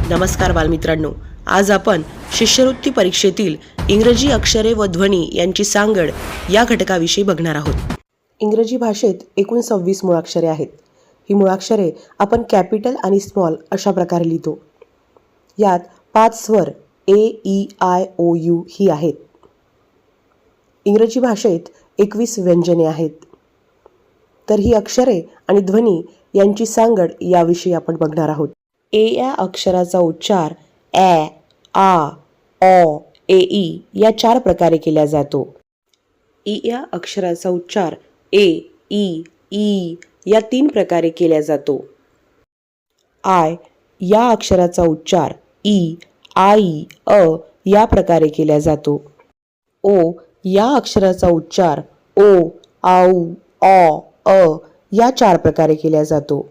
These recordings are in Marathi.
नमस्कार बालमित्रांनो, आज आपण शिष्यवृत्ती परीक्षेतील इंग्रजी अक्षरे व ध्वनी यांची सांगड या घटकाविषयी बघणार आहोत. इंग्रजी भाषेत एकूण 26 मुळाक्षरे आहेत. ही मुळाक्षरे आपण कॅपिटल आणि स्मॉल अशा प्रकारे लिहितो. यात 5 स्वर A-E-I-O-U ही आहेत. इंग्रजी भाषेत 21 व्यंजने आहेत. तर ही अक्षरे आणि ध्वनी यांची सांगड याविषयी आपण बघणार आहोत. ए या अक्षराचा उच्चार ॲ, आ, ऑ, ए, ई या 4 प्रकारे केला जातो. ई या अक्षराचा उच्चार ए, ई, ई या 3 प्रकारे केला जातो. आय या अक्षराचा उच्चार ई, आई, अ या प्रकारे केला जातो. ओ या अक्षराचा उच्चार ओ, आऊ, ऑ, अ या 4 प्रकारे केला जातो.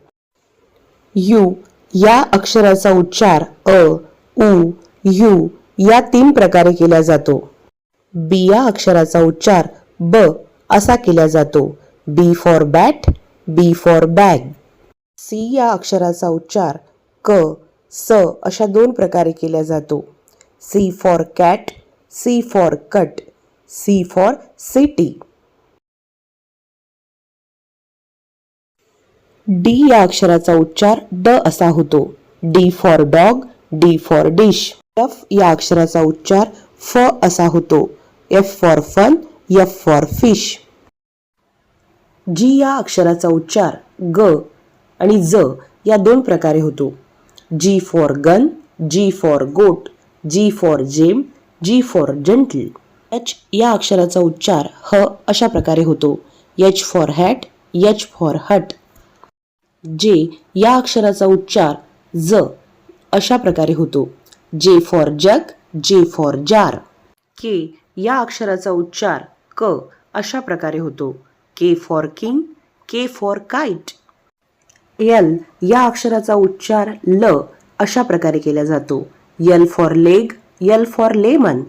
यू या अक्षराचा उच्चार अ, उ, यू या 3 प्रकारे केला जातो. बी या अक्षराचा उच्चार ब असा केला जातो. B for bat, B for bag. C या अक्षराचा उच्चार क, स अशा 2 प्रकारे केला जातो. C for cat, C for cut, C for city. D या अक्षराचा उच्चार ड असा होतो. D for dog, D for dish. F या अक्षराचा उच्चार फ असा होतो. F for fun, F for fish. G या अक्षराचा उच्चार ग आणि ज या 2 प्रकारे होतो. G for gun, G for goat, G for gem, G for gentle. H या अक्षराचा उच्चार ह अशा प्रकारे होतो. H for hat, H for hut. J या अक्षराचा उच्चार ज अशा प्रकारे होतो. J for jug, J for जार. के या अक्षराचा उच्चार क अशा प्रकारे होतो. K for king, K for kite. L या अक्षराचा उच्चार ल अशा प्रकारे केला जातो. L for leg, L for lemon.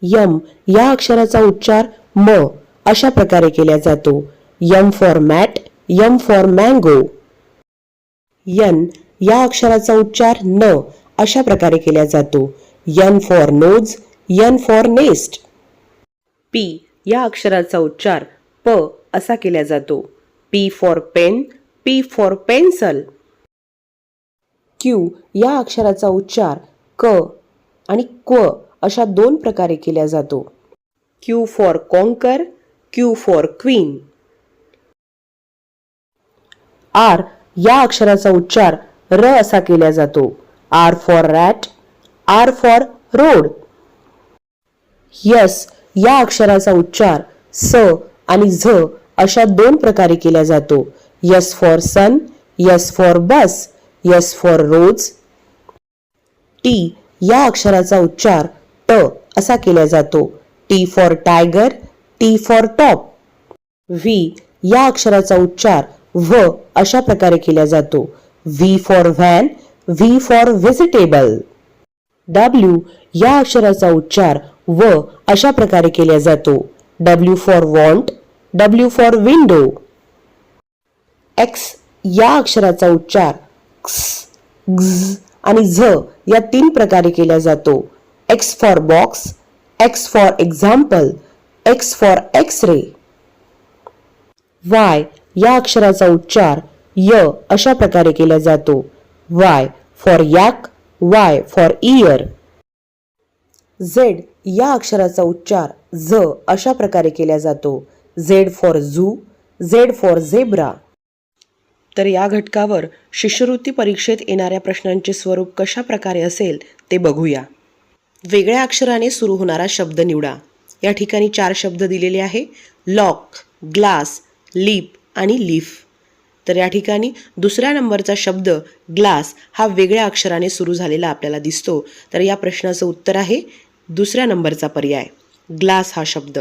M या अक्षराचा उच्चार म अशा प्रकारे केला जातो. M for mat, M for mango. N या अक्षराचा उच्चार न अशा प्रकारे केला जातो. N for nose, N for nest. P या अक्षराचा उच्चार प असा केला जातो. P for pen, P for pencil. Q या अक्षराचा उच्चार क आणि क्व अशा 2 प्रकारे केला जातो. Q for conquer, Q for queen. R या अक्षराचा उच्चार र असा केला जातो. R for rat, R for road. S या अक्षराचा उच्चार स आणि झ अशा 2 प्रकारे केला जातो. S for sun, S for bus, S for rose. T या अक्षराचा उच्चार ट असा केला जातो. T for tiger, T for top. V या अक्षराचा उच्चार व्ह अशा प्रकारे केला जातो. V for van, V for vegetable. W या अक्षराचा उच्चार व अशा प्रकारे केला जातो. W for want, W for window. X या अक्षराचा उच्चार क्स, ग्झ आणि झ या 3 प्रकारे केला जातो. X for box, X for example, X-ray फॉर एक्स-रे. वाय या अक्षराचा उच्चार य अशा प्रकारे केला जातो. Y for yak, Y for year. Z या अक्षराचा उच्चार झ अशा प्रकारे केला जातो. Z for zoo, Z for zebra. तर या घटकावर शिष्यवृत्ती परीक्षेत येणाऱ्या प्रश्नांचे स्वरूप कशा प्रकारे असेल ते बघूया. वेगळ्या अक्षराने सुरू होणारा शब्द निवडा. या ठिकाणी 4 शब्द दिलेले आहे. लॉक, ग्लास, लिप आणि लीफ. तर या ठिकाणी 2ऱ्या नंबरचा शब्द ग्लास हा वेगळ्या अक्षराने सुरू झालेला आपल्याला दिसतो. तर या प्रश्नाचं उत्तर आहे 2ऱ्या नंबरचा पर्याय, ग्लास हा शब्द.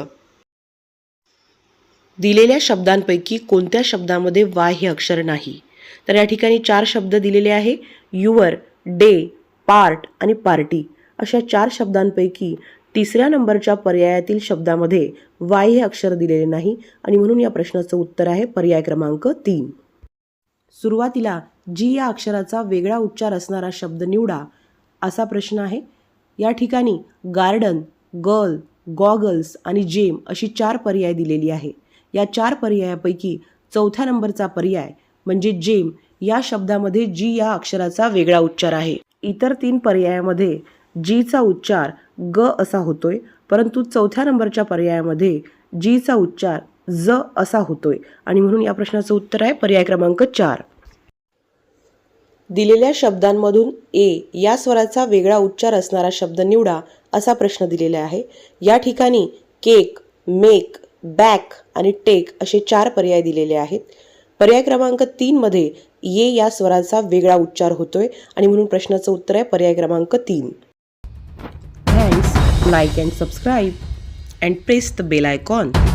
दिलेल्या शब्दांपैकी कोणत्या शब्दामध्ये वाय हे अक्षर नाही? तर या ठिकाणी 4 शब्द दिलेले आहे. युअर, डे, पार्ट आणि पार्टी अशा 4 शब्दांपैकी 3ऱ्या नंबरच्या पर्यायातील शब्दामध्ये वाय हे अक्षर दिलेले नाही आणि म्हणून या प्रश्नाचं उत्तर आहे पर्याय क्रमांक 3. सुरुवातीला जी या अक्षराचा वेगळा उच्चार असणारा शब्द निवडा असा प्रश्न आहे. या ठिकाणी गार्डन, गर्ल, गॉगल्स आणि जेम अशी 4 पर्याय दिलेली आहे. या 4 पर्यायापैकी चौथ्या नंबरचा पर्याय म्हणजे जेम या शब्दामध्ये जी या अक्षराचा वेगळा उच्चार आहे. इतर 3 पर्यायामध्ये जीचा उच्चार ग असा होतोय, परंतु चौथ्या नंबरच्या पर्यायामध्ये जीचा उच्चार ज असा होतोय आणि म्हणून या प्रश्नाचं उत्तर आहे पर्याय क्रमांक 4. दिलेल्या शब्दांमधून ए या स्वराचा वेगळा उच्चार असणारा शब्द निवडा असा प्रश्न दिलेला आहे. या ठिकाणी केक, मेक, बॅक आणि टेक असे 4 पर्याय दिलेले आहेत. पर्याय क्रमांक 3 मध्ये ये या स्वराचा वेगळा उच्चार होतोय आणि म्हणून प्रश्नाचं उत्तर आहे पर्याय क्रमांक 3. Thanks. Like and subscribe and press the bell icon.